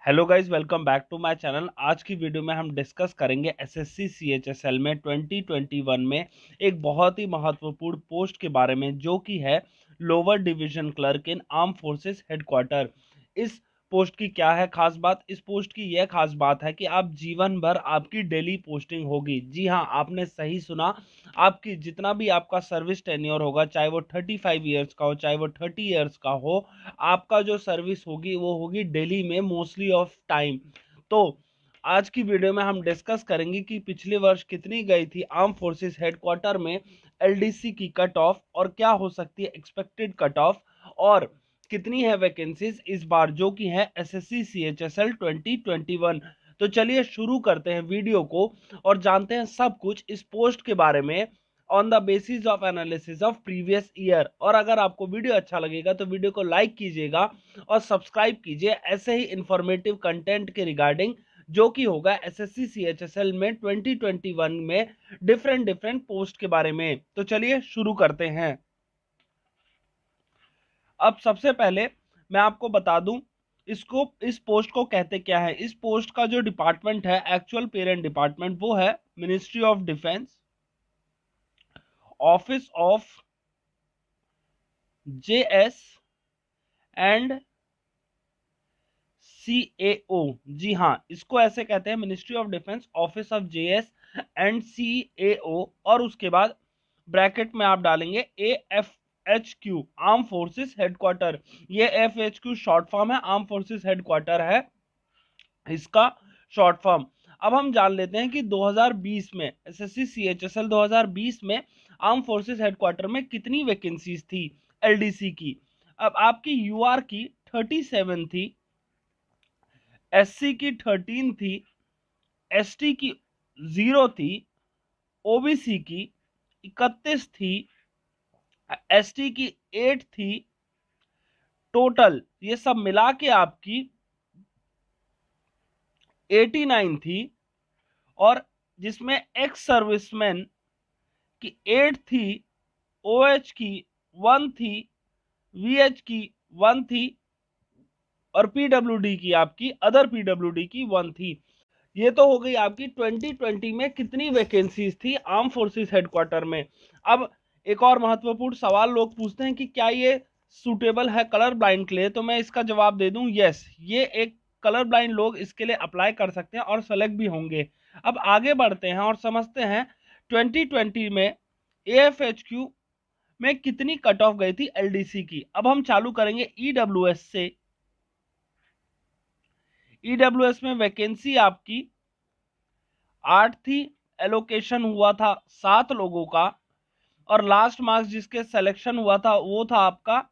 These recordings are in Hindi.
Hello guys, welcome back to my channel. आज की वीडियो में हम डिस्कस करेंगे एसएससी सीएचएसएल में 2021 में एक बहुत ही महत्वपूर्ण पोस्ट के बारे में, जो कि है लोअर डिवीजन क्लर्क इन आर्म फोर्सेस हेडक्वार्टर। इस पोस्ट की क्या है खास बात? इस पोस्ट की यह खास बात है कि आप जीवन भर आपकी डेली पोस्टिंग होगी। जी हाँ, आपने सही सुना। आपकी जितना भी आपका सर्विस टेन्योर होगा, चाहे वो 35 ईयर्स का हो, चाहे वो 30 ईयर्स का हो, आपका जो सर्विस होगी वो होगी दिल्ली में मोस्टली ऑफ टाइम। तो आज की वीडियो में हम डिस्कस करेंगे कि पिछले वर्ष कितनी गई थी आर्म फोर्सेस हेडक्वार्टर में एलडीसी की कट ऑफ, और क्या हो सकती है एक्सपेक्टेड कट ऑफ, और कितनी है वैकेंसीज इस बार, जो कि है एसएससी सीएचएसएल 2021। तो चलिए शुरू करते हैं वीडियो को और जानते हैं सब कुछ इस पोस्ट के बारे में on the basis of analysis of previous year. और अगर आपको वीडियो अच्छा लगेगा तो वीडियो को लाइक कीजिएगा और सब्सक्राइब कीजिए ऐसे ही इंफॉर्मेटिव कंटेंट के रिगार्डिंग, जो कि होगा एसएससी सीएचएसएल में 2021 में डिफरेंट पोस्ट के बारे में। तो चलिए शुरू करते हैं। अब सबसे पहले मैं आपको बता दूं इस पोस्ट को कहते क्या है। इस पोस्ट का जो डिपार्टमेंट है, एक्चुअल पेरेंट डिपार्टमेंट, वो है ministry of defence, office of JS and CAO. जी हाँ, इसको ऐसे कहते हैं, ministry of defence, office of JS and CAO. और उसके बाद ब्रैकेट में आप डालेंगे AFHQ, आर्म फोर्सेस हेडक्वार्टर। ये AFHQ शॉर्ट फॉर्म है, आर्म फोर्सेस हेडक्वार्टर है इसका शॉर्ट फॉर्म। अब हम जान लेते हैं कि 2020 में एसएससी सीएचएसएल 2020 में आर्म फोर्सेस हेडक्वार्टर में कितनी वैकेंसीज थी एलडीसी की। अब आपकी यूआर की 37 थी, एससी की 13 थी, एसटी की 0 थी, ओबीसी की 31 थी, एसटी की 8 थी। टोटल ये सब मिला के आपकी 89 थी। और जिसमें एक्स सर्विसमैन की 8 थी, ओएच की 1 थी, वीएच की 1 थी, और पीडब्ल्यूडी की आपकी अदर पीडब्ल्यूडी की 1 थी। ये तो हो गई आपकी 2020 में कितनी वैकेंसीज थी आर्म फोर्सेस हेडक्वार्टर में। अब एक और महत्वपूर्ण सवाल लोग पूछते हैं कि क्या ये सूटेबल है कलर ब्लाइंड के लिए। तो मैं इसका जवाब दे दूं, यस, ये एक कलर ब्लाइंड लोग इसके लिए अप्लाई कर सकते हैं और सेलेक्ट भी होंगे। अब आगे बढ़ते हैं और समझते हैं 2020 में एएफएचक्यू में कितनी कट ऑफ गई थी एलडीसी की। अब हम चालू करेंगे ईडब्ल्यूएस से। ईडब्ल्यूएस में वैकेंसी आपकी 8 थी, एलोकेशन हुआ था 7 लोगों का, और लास्ट मार्क्स जिसके सिलेक्शन हुआ था वो था आपका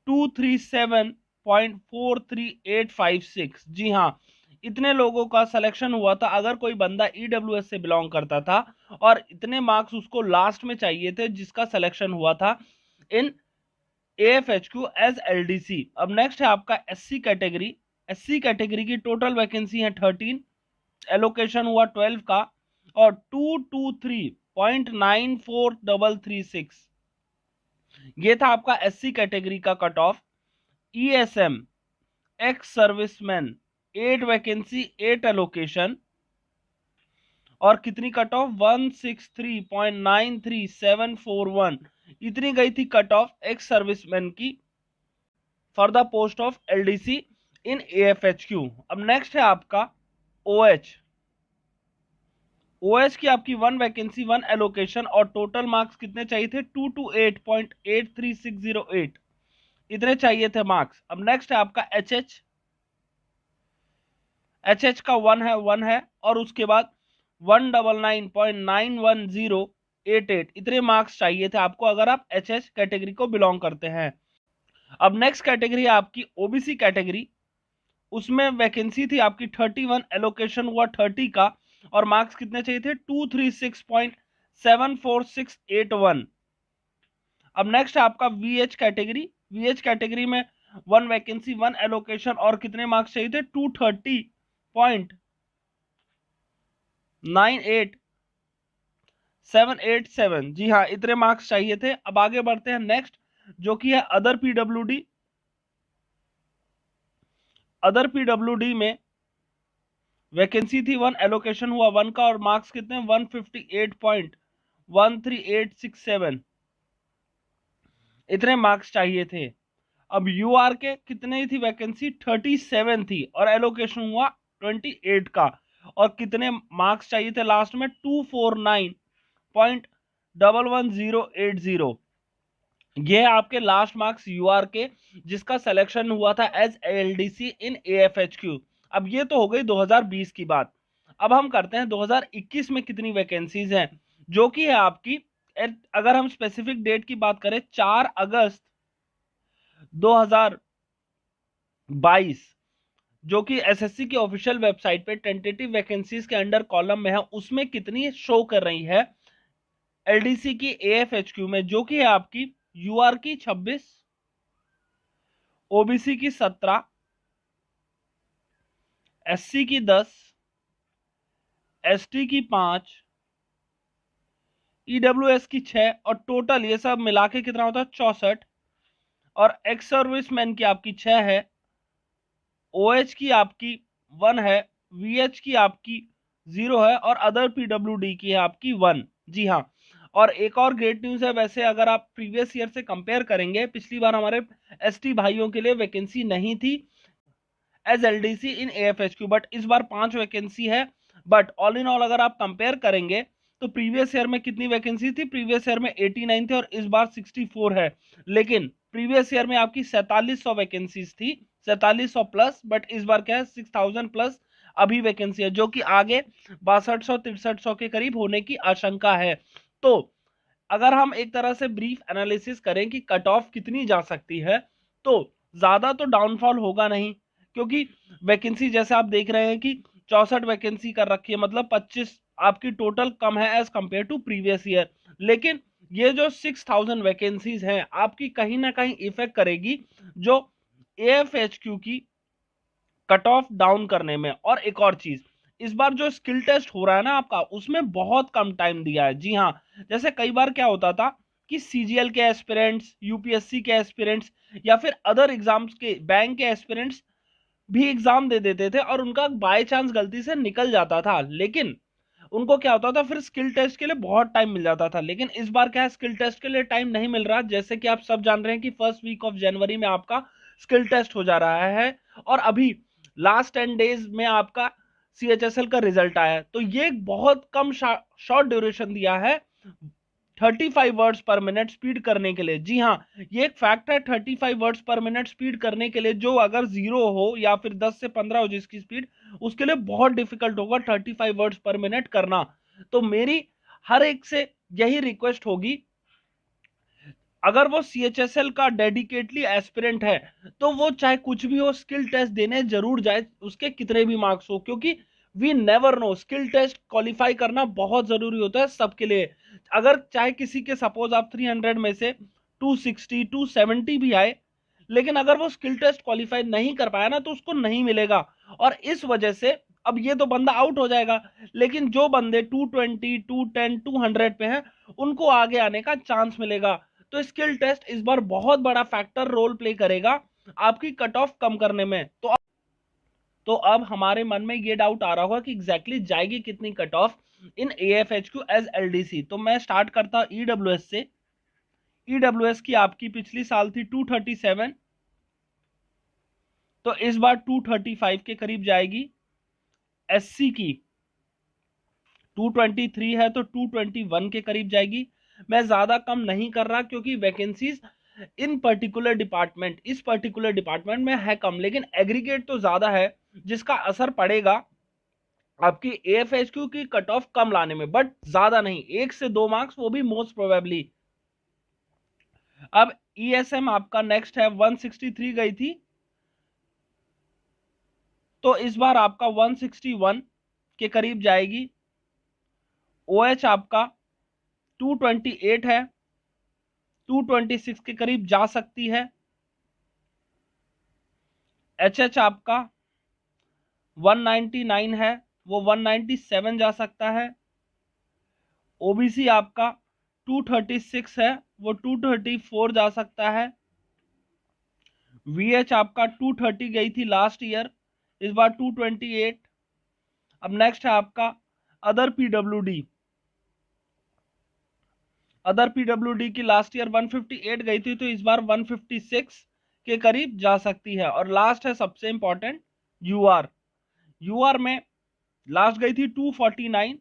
237.43856। जी हाँ, इतने लोगों का सिलेक्शन हुआ था। अगर कोई बंदा ईडब्ल्यूएस से बिलोंग करता था और इतने मार्क्स उसको लास्ट में चाहिए थे जिसका सिलेक्शन हुआ था इन एएफएचक्यू एज एलडीसी। अब नेक्स्ट है आपका एससी कैटेगरी। एससी कैटेगरी की टोटल वैकेंसी है 13, एलोकेशन हुआ 12 का, और 223.94336। ये था आपका एससी कैटेगरी का cut off. ESM, ex serviceman, 8 vacancy 8 allocation, और कितनी कट ऑफ 163.93741। इतनी गई थी कट ऑफ एक्स सर्विसमैन की for the post of LDC in AFHQ. अब नेक्स्ट है आपका ओएच। ओएच की आपकी 1 वैकेंसी 1 एलोकेशन, और टोटल मार्क्स कितने चाहिए थे 228.83608। इतने चाहिए थे मार्क्स। अब नेक्स्ट है आपका एचएच। एचएच का 1 है, और उसके बाद 199.91088। इतने मार्क्स चाहिए थे आपको अगर आप एचएच कैटेगरी को बिलोंग करते हैं। अब नेक्स्ट कैटेगरी है आपकी ओबीसी कैटेगरी। उसमें वैकेंसी थी आपकी 31, एलोकेशन हुआ 30 का, और मार्क्स कितने चाहिए थे 236.74681। अब नेक्स्ट है आपका वीएच कैटेगरी। वीएच कैटेगरी में 1 वैकेंसी 1 एलोकेशन, और कितने मार्क्स चाहिए थे 230.98787। जी हाँ, इतने मार्क्स चाहिए थे। अब आगे बढ़ते हैं नेक्स्ट, जो कि है अदर पीडब्ल्यूडी। अदर पीडब्ल्यूडी में वैकेंसी थी 1, एलोकेशन हुआ 1 का, और मार्क्स कितने 158.13867, इतने मार्क्स चाहिए थे। अब यूआर के कितने थी वैकेंसी 37 थी, और एलोकेशन हुआ 28 का, और कितने मार्क्स चाहिए थे लास्ट में 249.11080। ये है आपके लास्ट मार्क्स यूआर के, जिसका सिलेक्शन हुआ था एज एलडीसी इन एएफएचक्यू। अब ये तो हो गई 2020 की बात। अब हम करते हैं 2021 में कितनी वैकेंसीज हैं, जो कि है आपकी, अगर हम स्पेसिफिक डेट की बात करें 4 अगस्त 2022, जो कि एसएससी की ऑफिशियल वेबसाइट पे टेंटेटिव वैकेंसीज के अंडर कॉलम में है, उसमें कितनी शो कर रही है एलडीसी की एएफएचक्यू में, जो कि है आपकी यूआर की 26, ओबीसी की 17, एससी की 10, एसटी की 5, ईडब्ल्यूएस की 6, और टोटल ये सब मिला के कितना होता है 64। और एक्स सर्विसमैन की आपकी 6 है, ओएच की आपकी 1 है, वीएच की आपकी 0 है, और अदर पीडब्ल्यूडी की है आपकी 1। जी हाँ, और एक और ग्रेट न्यूज है, वैसे अगर आप प्रीवियस ईयर से कंपेयर करेंगे, पिछली बार हमारे एसटी भाइयों के लिए वैकेंसी नहीं थी एज एलडीसी इन एएफएचक्यू, बट इस बार 5 वैकेंसी है। बट ऑल इन ऑल अगर आप कंपेयर करेंगे तो प्रीवियस ईयर में कितनी वैकेंसी थी, प्रीवियस ईयर में 89 थे, और इस बार 64 है। लेकिन प्रीवियस ईयर में आपकी 4700 वैकेंसीज थी, 4700 प्लस, बट इस बार क्या है 6000 प्लस अभी वैकेंसी है, जो कि आगे 6200-6300 के करीब होने की आशंका है। तो अगर हम एक तरह से ब्रीफ एनालिसिस करें कि कट ऑफ कितनी जा सकती है, तो ज्यादा तो डाउनफॉल होगा नहीं, क्योंकि वैकेंसी जैसे आप देख रहे हैं कि 64 वैकेंसी कर रखी है, मतलब 25 आपकी टोटल कम है as compare to previous year. लेकिन ये जो 6000 वैकेंसीज हैं आपकी कहीं ना कहीं इफेक्ट करेगी जो एएफएचक्यू की कट ऑफ डाउन करने में। और एक और चीज, इस बार जो स्किल टेस्ट हो रहा है ना आपका, उसमें बहुत कम टाइम दिया है। जी हाँ, जैसे कई बार क्या होता था कि सीजीएल के एस्पिरेंट्स, यूपीएससी के एस्पिरेंट्स, या फिर अदर एग्जाम्स के बैंक के एस्पिरेंट्स भी एग्जाम दे देते थे, और उनका बाय चांस गलती से निकल जाता था, लेकिन उनको क्या होता था फिर स्किल टेस्ट के लिए बहुत टाइम मिल जाता था। लेकिन इस बार क्या है, स्किल टेस्ट के लिए टाइम नहीं मिल रहा, जैसे कि आप सब जान रहे हैं कि फर्स्ट वीक ऑफ जनवरी में आपका स्किल टेस्ट हो जा रहा है, और अभी लास्ट 10 डेज में आपका सीएचएसएल का रिजल्ट आया है। तो ये बहुत कम शॉर्ट ड्यूरेशन दिया है 35 वर्ड्स पर मिनट स्पीड करने के लिए। जी हाँ, ये एक फैक्ट है, 35 वर्ड्स पर मिनट स्पीड करने के लिए, जो अगर 0 हो या फिर 10 से 15 हो जिसकी स्पीड, उसके लिए बहुत डिफिकल्ट होगा 35 वर्ड्स पर मिनट करना। तो मेरी हर एक से यही रिक्वेस्ट होगी, अगर वो सीएचएसएल का डेडिकेटली एस्पिरेंट है, तो वो चाहे कुछ भी हो स्किल टेस्ट देने जरूर जाए, उसके कितने भी मार्क्स हो, क्योंकि we never know, skill test qualify करना बहुत जरूरी होता है सबके लिए। अगर चाहे किसी के सपोज आप 300 में से 260 270 भी आए, लेकिन अगर वो स्किल टेस्ट क्वालिफाई नहीं कर पाया ना, तो उसको नहीं मिलेगा, और इस वजह से अब ये तो बंदा आउट हो जाएगा। लेकिन जो बंदे 220 210 200 पे हैं, उनको आगे आने का चांस मिलेगा। तो स्किल टेस्ट इस बार बहुत बड़ा फैक्टर रोल प्ले करेगा आपकी कट ऑफ कम करने में। तो अब हमारे मन में ये डाउट आ रहा होगा कि एग्जैक्टली जाएगी कितनी cut of in एएफएचक्यू as LDC. तो मैं स्टार्ट करता हूं ईडब्ल्यूएस से। ईडब्ल्यूएस की आपकी पिछली साल थी 237, तो इस बार 235 के करीब जाएगी। एससी की 223 है, तो 221 के करीब जाएगी। मैं ज्यादा कम नहीं कर रहा, क्योंकि वैकेंसीज इन पर्टिकुलर डिपार्टमेंट, इस पर्टिकुलर डिपार्टमेंट में है कम, लेकिन एग्रीगेट तो ज्यादा है, जिसका असर पड़ेगा आपकी एएफएचक्यू की कट ऑफ कम लाने में, बट ज्यादा नहीं, 1 से 2 मार्क्स, वो भी मोस्ट प्रोबेबली। अब ईएसएम आपका नेक्स्ट है, 163 गई थी, तो इस बार आपका 161 के करीब जाएगी। ओएच आपका 228 है, 226 के करीब जा सकती है। एचएच आपका 199 है, वो 197 जा सकता है। ओबीसी आपका 236 है, वो 234 जा सकता है। VH आपका 230 गई थी लास्ट ईयर, इस बार 228। अब नेक्स्ट है आपका अदर पीडब्ल्यूडी। अदर पीडब्ल्यूडी की लास्ट ईयर 158 गई थी, तो इस बार 156 के करीब जा सकती है। और लास्ट है सबसे इंपॉर्टेंट यूआर। यूआर में लास्ट गई थी 249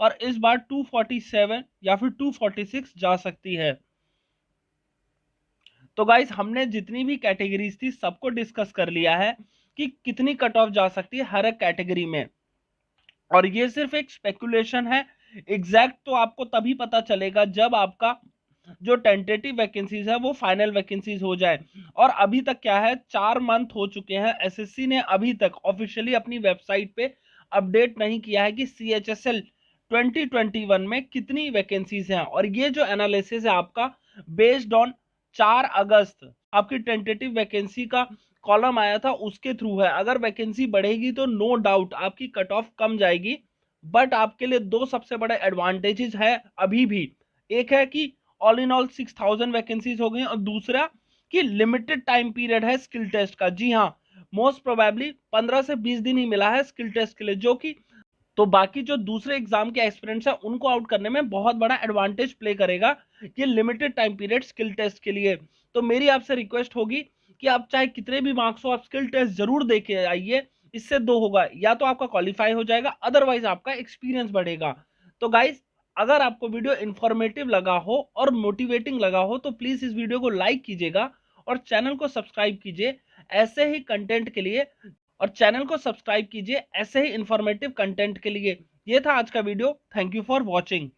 और इस बार 247 या फिर 246 जा सकती है। तो गाइस हमने जितनी भी कैटेगरीज थी सबको डिस्कस कर लिया है कि कितनी कट ऑफ जा सकती है हर एक कैटेगरी में। और ये सिर्फ एक स्पेकुलेशन है, एग्जैक्ट तो आपको तभी पता चलेगा जब आपका जो टेंटेटिव वैकेंसीज है वो फाइनल वैकेंसीज हो जाए। और अभी तक क्या है, 4 मंथ हो चुके हैं, एसएससी ने अभी तक ऑफिशियली अपनी वेबसाइट पे अपडेट नहीं किया है कि सीएचएसएल 2021 में कितनी वैकेंसीज हैं। और ये जो एनालिसिस है आपका बेस्ड ऑन 4 अगस्त आपकी टेंटेटिव वैकेंसी का कॉलम आया था उसके थ्रू है। अगर वैकेंसी बढ़ेगी तो नो डाउट आपकी कट ऑफ कम जाएगी, बट आपके लिए दो सबसे बड़े एडवांटेजेस है अभी भी। एक है कि ऑल इन ऑल 6000 वैकेंसीज हो गई, और दूसरा कि लिमिटेड टाइम पीरियड है स्किल टेस्ट का। जी हाँ, मोस्ट प्रोबेबली 15 से 20 दिन ही मिला है स्किल टेस्ट के लिए, जो कि तो बाकी जो दूसरे एग्जाम के एस्पिरेंट्स हैं उनको आउट करने में बहुत बड़ा एडवांटेज प्ले करेगा ये limited time period skill test के लिए। तो मेरी आपसे रिक्वेस्ट होगी कि आप चाहे कितने भी मार्क्स हो, आप स्किल टेस्ट जरूर दे के आइए। इससे दो होगा, या तो आपका क्वालिफाई हो जाएगा, अदरवाइज आपका एक्सपीरियंस बढ़ेगा। तो गाइज, अगर आपको वीडियो इंफॉर्मेटिव लगा हो और मोटिवेटिंग लगा हो तो प्लीज इस वीडियो को लाइक कीजिएगा और चैनल को सब्सक्राइब कीजिए ऐसे ही कंटेंट के लिए। और चैनल को सब्सक्राइब कीजिए ऐसे ही इंफॉर्मेटिव कंटेंट के लिए। ये था आज का video. Thank you for watching.